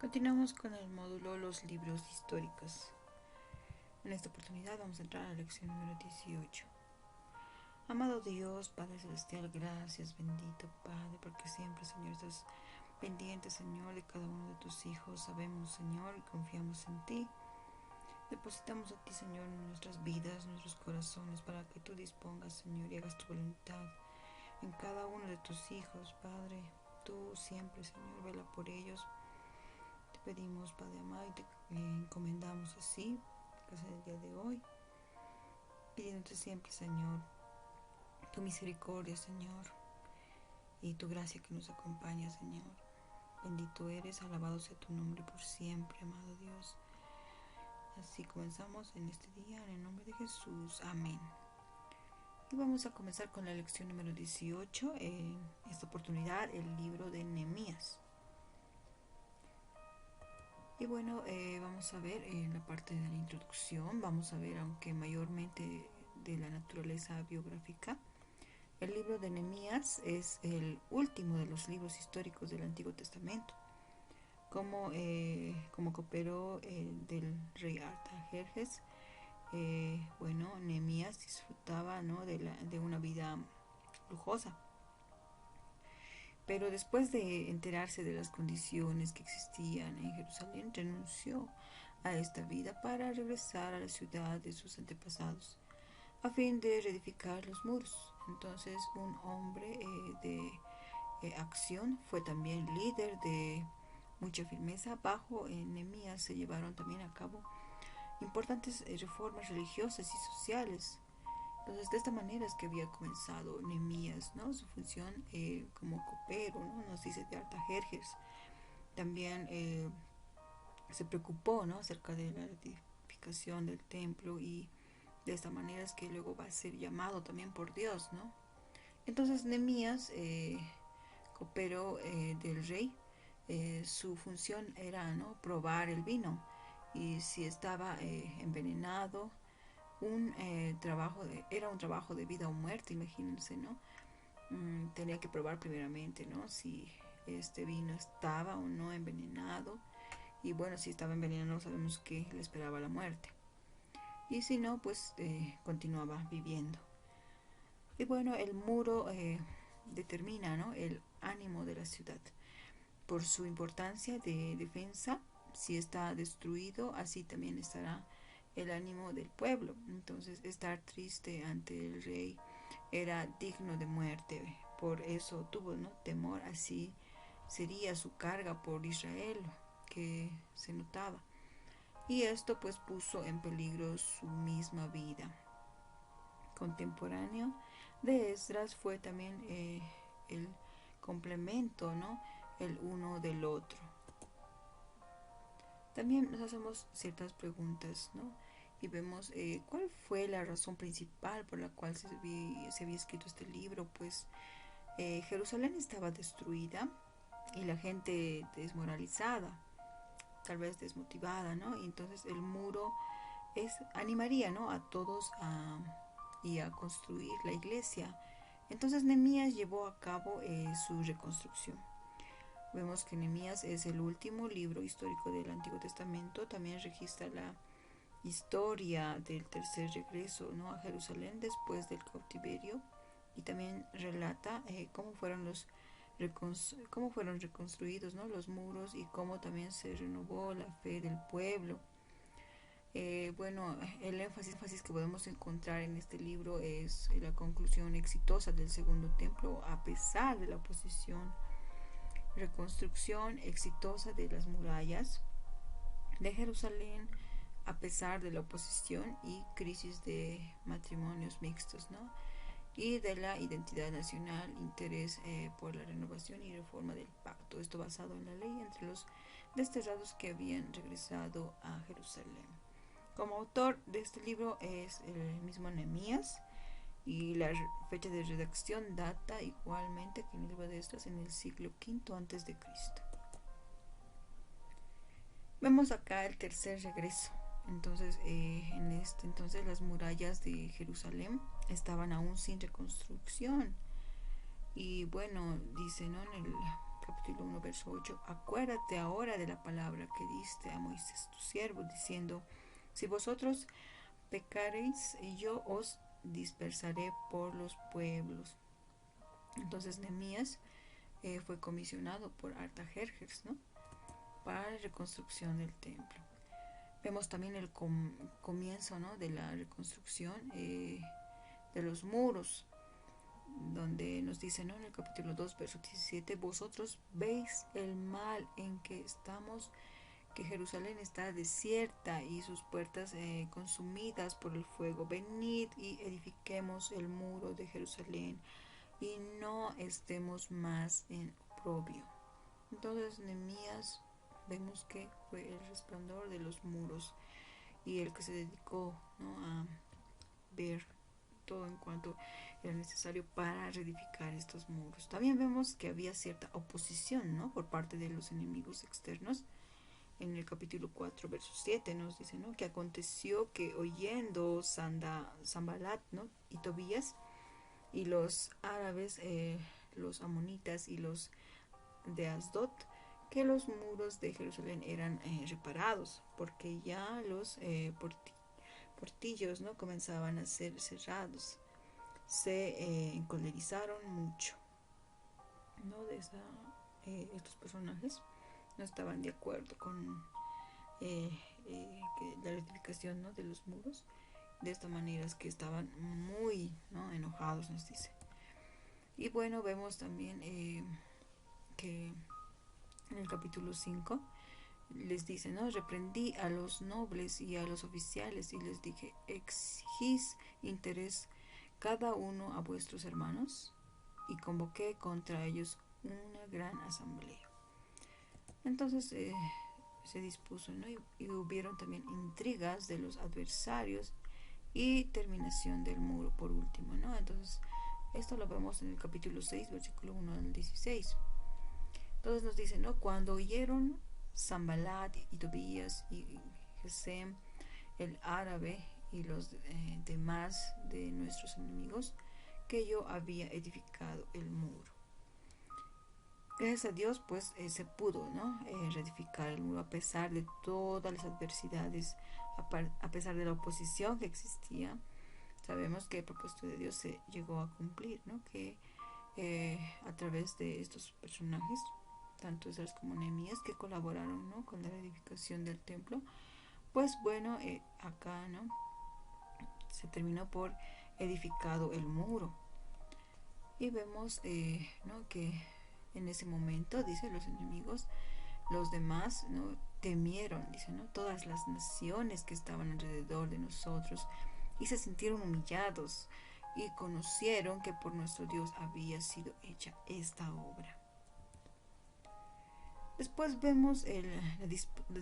Continuamos con el módulo Los libros históricos. En esta oportunidad vamos a entrar a la lección número 18. Amado Dios, Padre Celestial, gracias, bendito Padre, porque siempre, Señor, estás pendiente, Señor, de cada uno de tus hijos. Sabemos, Señor, y confiamos en ti. Depositamos a ti, Señor, nuestras vidas, nuestros corazones, para que tú dispongas, Señor, y hagas tu voluntad en cada uno de tus hijos, Padre. Tú siempre, Señor, vela por ellos. Te pedimos, Padre amado, y te encomendamos así, que sea el día de hoy, pidiéndote siempre, Señor, tu misericordia, Señor, y tu gracia que nos acompaña, Señor. Bendito eres, alabado sea tu nombre por siempre, amado Dios. Así comenzamos en este día, en el nombre de Jesús. Amén. Y vamos a comenzar con la lección número 18, en esta oportunidad, el libro de Nehemías. Y bueno, vamos a ver en la parte de la introducción, vamos a ver, aunque mayormente de la naturaleza biográfica, el libro de Nehemías es el último de los libros históricos del Antiguo Testamento. Como cooperó del rey Artajerjes, Nehemías disfrutaba, ¿no?, de una vida lujosa. Pero después de enterarse de las condiciones que existían en Jerusalén, renunció a esta vida para regresar a la ciudad de sus antepasados, a fin de reedificar los muros. Entonces, un hombre de acción, fue también líder de mucha firmeza. Bajo Nehemías se llevaron también a cabo importantes reformas religiosas y sociales. Entonces, de esta manera es que había comenzado Nehemías, ¿no?, su función como copero, ¿no? Nos dice de Artajerjes. También se preocupó, ¿no?, acerca de la edificación del templo, y de esta manera es que luego va a ser llamado también por Dios, ¿no? Entonces, Nehemías, copero del rey, su función era, ¿no?, probar el vino, y si estaba envenenado, era un trabajo de vida o muerte, imagínense, ¿no? Tenía que probar primeramente, ¿no?, si este vino estaba o no envenenado, y bueno, si estaba envenenado sabemos que le esperaba la muerte, y si no, pues continuaba viviendo. Y bueno, el muro determina, ¿no?, el ánimo de la ciudad por su importancia de defensa. Si está destruido, así también estará el ánimo del pueblo. Entonces, estar triste ante el rey era digno de muerte. Por eso tuvo, ¿no?, temor. Así sería su carga por Israel, que se notaba. Y esto pues puso en peligro su misma vida. Contemporáneo de Esdras fue también el complemento, ¿no?, el uno del otro. También nos hacemos ciertas preguntas, ¿no?, y vemos cuál fue la razón principal por la cual se había escrito este libro. Pues Jerusalén estaba destruida y la gente desmoralizada, tal vez desmotivada, ¿no? Y entonces el muro animaría, ¿no?, a todos y a construir la iglesia. Entonces Nehemías llevó a cabo su reconstrucción. Vemos que Nehemías es el último libro histórico del Antiguo Testamento. También registra la historia del tercer regreso, ¿no?, a Jerusalén después del cautiverio, y también relata cómo fueron reconstruidos, ¿no?, los muros, y cómo también se renovó la fe del pueblo. El énfasis que podemos encontrar en este libro es la conclusión exitosa del segundo templo a pesar de la oposición, reconstrucción exitosa de las murallas de Jerusalén a pesar de la oposición y crisis de matrimonios mixtos, ¿no?, y de la identidad nacional, interés por la renovación y reforma del pacto, esto basado en la ley entre los desterrados que habían regresado a Jerusalén. Como autor de este libro es el mismo Nehemías, y la fecha de redacción data igualmente que en el libro de Esdras en el siglo V antes de Cristo. Vemos acá el tercer regreso. Entonces, entonces las murallas de Jerusalén estaban aún sin reconstrucción. Y bueno, dice, ¿no?, en el capítulo 1, verso 8, acuérdate ahora de la palabra que diste a Moisés tu siervo, diciendo, si vosotros pecaréis, yo os dispersaré por los pueblos. Entonces Nehemías fue comisionado por Artajerjes, ¿no?, para la reconstrucción del templo. Vemos también el comienzo, ¿no?, de la reconstrucción de los muros, donde nos dice, ¿no?, en el capítulo 2, verso 17, vosotros veis el mal en que estamos, que Jerusalén está desierta y sus puertas consumidas por el fuego. Venid y edifiquemos el muro de Jerusalén y no estemos más en oprobio. Entonces Nehemías vemos que fue el resplandor de los muros y el que se dedicó, ¿no?, a ver todo en cuanto era necesario para reedificar estos muros. También vemos que había cierta oposición, ¿no?, por parte de los enemigos externos. En el capítulo 4, verso 7 nos dice, ¿no?, que aconteció que oyendo Sanballat, ¿no?, y Tobías y los árabes, los amonitas y los de Asdod, que los muros de Jerusalén eran reparados, porque ya los portillos, ¿no?, comenzaban a ser cerrados. Se encolerizaron mucho, ¿no?, estos personajes no estaban de acuerdo con la rectificación, ¿no?, de los muros. De esta manera es que estaban muy, ¿no?, enojados, nos dice. Y bueno, vemos también que en el capítulo 5 les dice, ¿no?, reprendí a los nobles y a los oficiales y les dije, exigís interés cada uno a vuestros hermanos, y convoqué contra ellos una gran asamblea. Entonces se dispuso, ¿no?, y hubieron también intrigas de los adversarios y terminación del muro por último, ¿no? Entonces esto lo vemos en el capítulo 6, versículo 1 al 16. Entonces nos dice, ¿no?, cuando oyeron Sanballat y Tobías y Gesem el árabe y los demás de nuestros enemigos, que yo había edificado el muro. Gracias a Dios, pues se pudo, ¿no?, reedificar el muro a pesar de todas las adversidades, a pesar de la oposición que existía. Sabemos que el propósito de Dios se llegó a cumplir, ¿no?, que a través de estos personajes, tanto Esdras como Nehemías, que colaboraron, ¿no?, con la edificación del templo, pues bueno, acá, ¿no?, se terminó por edificado el muro. Y vemos, ¿no?, que en ese momento, dice, los enemigos, los demás, ¿no?, temieron, dice, ¿no?, todas las naciones que estaban alrededor de nosotros, y se sintieron humillados y conocieron que por nuestro Dios había sido hecha esta obra. Después vemos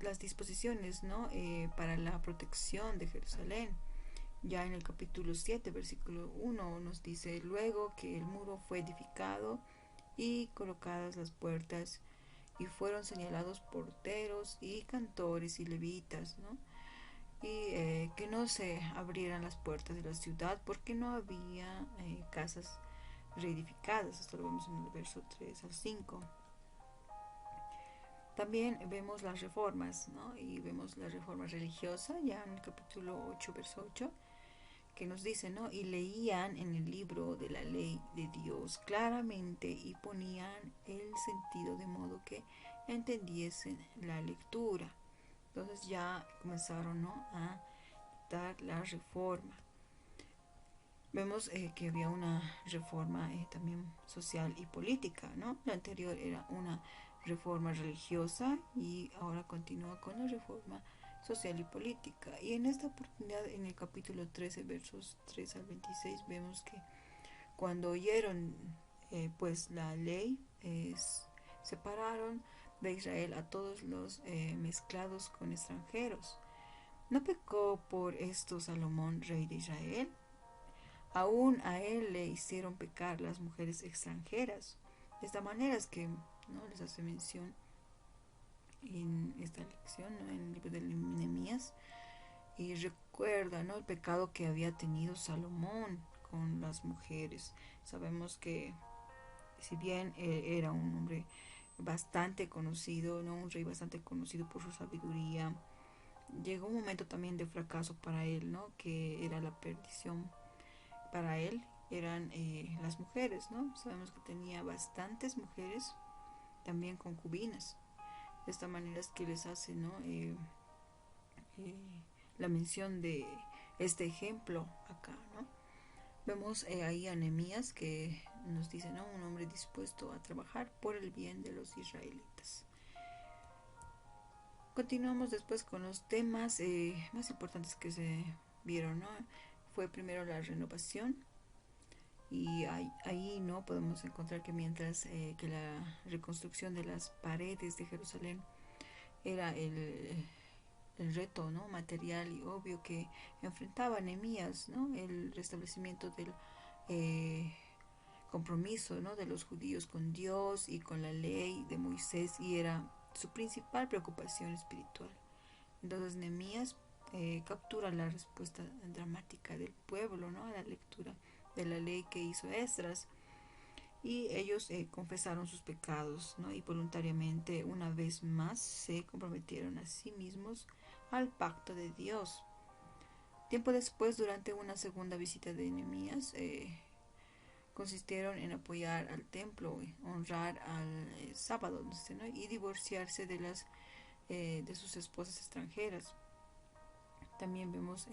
las disposiciones, ¿no?, para la protección de Jerusalén. Ya en el capítulo 7, versículo 1 nos dice, luego que el muro fue edificado y colocadas las puertas, y fueron señalados porteros y cantores y levitas, ¿no?, y que no se abrieran las puertas de la ciudad porque no había casas reedificadas. Esto lo vemos en el verso 3 al 5. También vemos las reformas, ¿no?, y vemos la reforma religiosa ya en el capítulo 8, verso 8, que nos dice, ¿no?, y leían en el libro de la ley de Dios claramente y ponían el sentido de modo que entendiesen la lectura. Entonces ya comenzaron, ¿no?, a dar la reforma. Vemos que había una reforma también social y política, ¿no? La anterior era una reforma religiosa y ahora continúa con la reforma social y política. Y en esta oportunidad, en el capítulo 13, versos 3 al 26, vemos que cuando oyeron pues la ley, separaron de Israel a todos los mezclados con extranjeros. ¿No pecó por esto Salomón, rey de Israel? Aún a él le hicieron pecar las mujeres extranjeras. De esta manera es que, ¿no?, les hace mención en esta lección, ¿no?, en el libro de Nehemías, y recuerda, ¿no?, el pecado que había tenido Salomón con las mujeres. Sabemos que si bien era un hombre bastante conocido, ¿no? Un rey bastante conocido por su sabiduría. Llegó un momento también de fracaso para él, ¿no? Que era la perdición para él, eran las mujeres, ¿no? Sabemos que tenía bastantes mujeres, también concubinas. De esta manera es que les hace, ¿no? Eh, la mención de este ejemplo acá, ¿no? Vemos ahí a Nehemías que nos dice, ¿no? Un hombre dispuesto a trabajar por el bien de los israelitas. Continuamos después con los temas más importantes que se vieron, ¿no? Fue primero la renovación, y ahí no podemos encontrar que mientras que la reconstrucción de las paredes de Jerusalén era el reto, ¿no? Material y obvio que enfrentaba Nehemías, ¿no? El restablecimiento del eh, compromiso, ¿no? De los judíos con Dios y con la ley de Moisés, y era su principal preocupación espiritual. Entonces Nehemías captura la respuesta dramática del pueblo, ¿no? A la lectura de la ley que hizo Esdras, y ellos confesaron sus pecados, ¿no? Y voluntariamente una vez más se comprometieron a sí mismos al pacto de Dios. Tiempo después, durante una segunda visita de Nehemías, consistieron en apoyar al templo, honrar al sábado, ¿no? Y divorciarse de sus esposas extranjeras. También vemos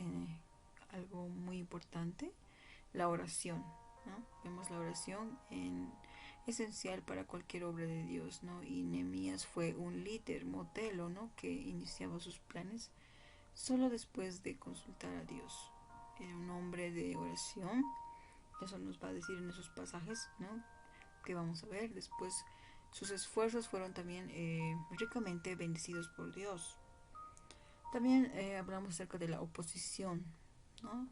algo muy importante, la oración, ¿no? Vemos la oración esencial para cualquier obra de Dios, ¿no? Y Nehemías fue un líder, modelo, ¿no? Que iniciaba sus planes solo después de consultar a Dios. Era un hombre de oración. Eso nos va a decir en esos pasajes, ¿no? Que vamos a ver después. Sus esfuerzos fueron también ricamente bendecidos por Dios. También hablamos acerca de la oposición, ¿no?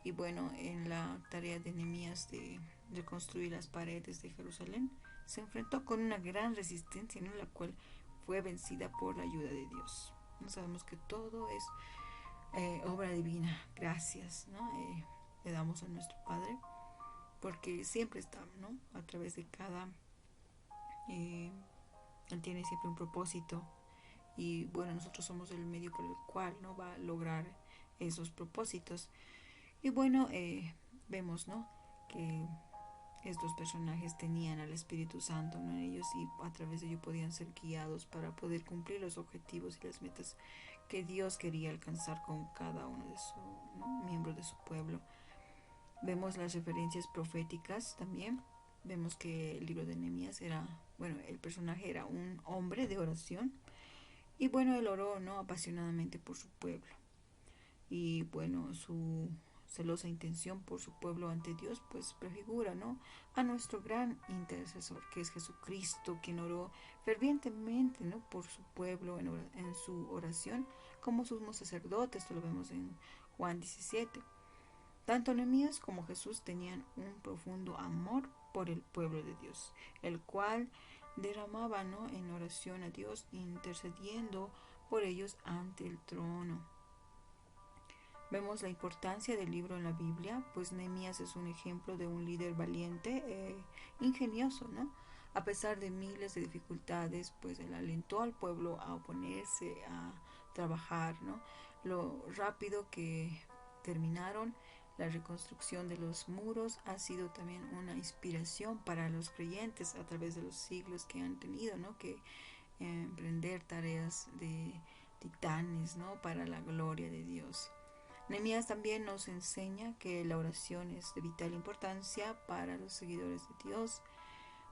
Y bueno, en la tarea de Nehemías de reconstruir las paredes de Jerusalén, se enfrentó con una gran resistencia, ¿no? La cual fue vencida por la ayuda de Dios. No sabemos que todo es obra divina. Gracias, ¿no? Le damos a nuestro Padre, porque siempre está, ¿no? A través de cada... Él tiene siempre un propósito, y bueno, nosotros somos el medio por el cual no va a lograr esos propósitos. Y bueno, vemos, ¿no? Que estos personajes tenían al Espíritu Santo, ¿no? En ellos, y a través de ello podían ser guiados para poder cumplir los objetivos y las metas que Dios quería alcanzar con cada uno de sus, ¿no? miembros de su pueblo. Vemos las referencias proféticas también. Vemos que el libro de Nehemías era, bueno, el personaje era un hombre de oración, y bueno, él oró, ¿no? Apasionadamente por su pueblo. Y bueno, su celosa intención por su pueblo ante Dios pues prefigura, ¿no? A nuestro gran intercesor, que es Jesucristo, quien oró fervientemente, ¿no? Por su pueblo en su oración como sumo sacerdote. Esto lo vemos en Juan 17. Tanto Nehemías como Jesús tenían un profundo amor por el pueblo de Dios, el cual derramaba, ¿no? en oración a Dios, intercediendo por ellos ante el trono. Vemos la importancia del libro en la Biblia, pues Nehemías es un ejemplo de un líder valiente, ingenioso, ¿no? A pesar de miles de dificultades, pues él alentó al pueblo a oponerse, a trabajar, ¿no? Lo rápido que terminaron la reconstrucción de los muros ha sido también una inspiración para los creyentes a través de los siglos, que han tenido, ¿no? que emprender tareas de titanes, ¿no? Para la gloria de Dios. Nehemías también nos enseña que la oración es de vital importancia para los seguidores de Dios,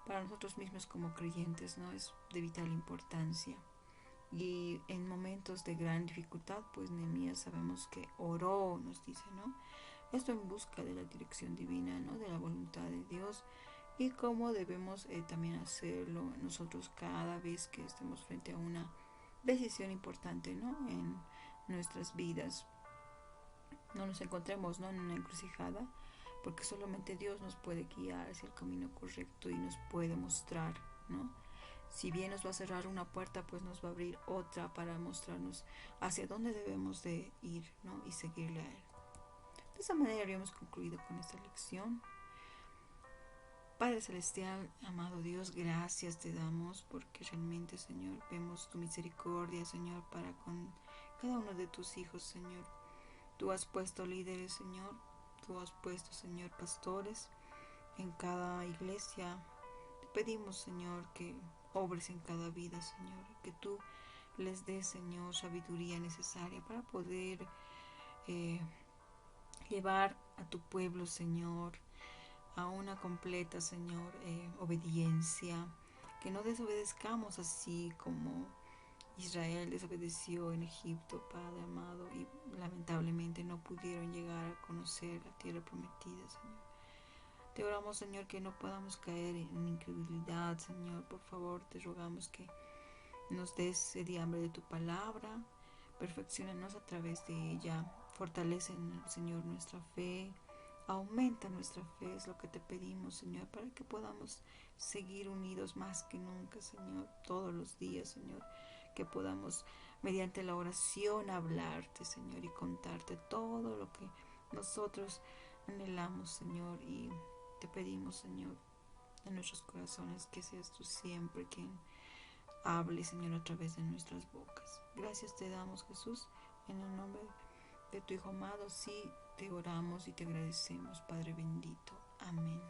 para nosotros mismos como creyentes, ¿no? Es de vital importancia. Y en momentos de gran dificultad, pues Nehemías sabemos que oró, nos dice, ¿no? Esto en busca de la dirección divina, ¿no? De la voluntad de Dios, y cómo debemos también hacerlo nosotros cada vez que estemos frente a una decisión importante, ¿no? En nuestras vidas. No nos encontremos, ¿no? en una encrucijada, porque solamente Dios nos puede guiar hacia el camino correcto y nos puede mostrar, ¿no? Si bien nos va a cerrar una puerta, pues nos va a abrir otra para mostrarnos hacia dónde debemos de ir, ¿no? Y seguirle a Él. De esa manera habríamos concluido con esta lección. Padre Celestial, amado Dios, gracias te damos porque realmente, Señor, vemos tu misericordia, Señor, para con cada uno de tus hijos, Señor. Tú has puesto líderes, Señor. Tú has puesto, Señor, pastores en cada iglesia. Te pedimos, Señor, que obres en cada vida, Señor. Que tú les des, Señor, sabiduría necesaria para poder llevar a tu pueblo, Señor, a una completa, Señor, obediencia. Que no desobedezcamos así como Israel desobedeció en Egipto, Padre amado, y lamentablemente no pudieron llegar a conocer la tierra prometida, Señor. Te oramos, Señor, que no podamos caer en incredulidad, Señor. Por favor, te rogamos que nos des sed y hambre de tu palabra. Perfecciónanos a través de ella. Fortalece, Señor, nuestra fe. Aumenta nuestra fe, es lo que te pedimos, Señor, para que podamos seguir unidos más que nunca, Señor, todos los días, Señor. Que podamos, mediante la oración, hablarte, Señor, y contarte todo lo que nosotros anhelamos, Señor, y te pedimos, Señor, en nuestros corazones que seas tú siempre quien hable, Señor, a través de nuestras bocas. Gracias te damos, Jesús, en el nombre de tu Hijo amado. Sí, te oramos y te agradecemos, Padre bendito. Amén.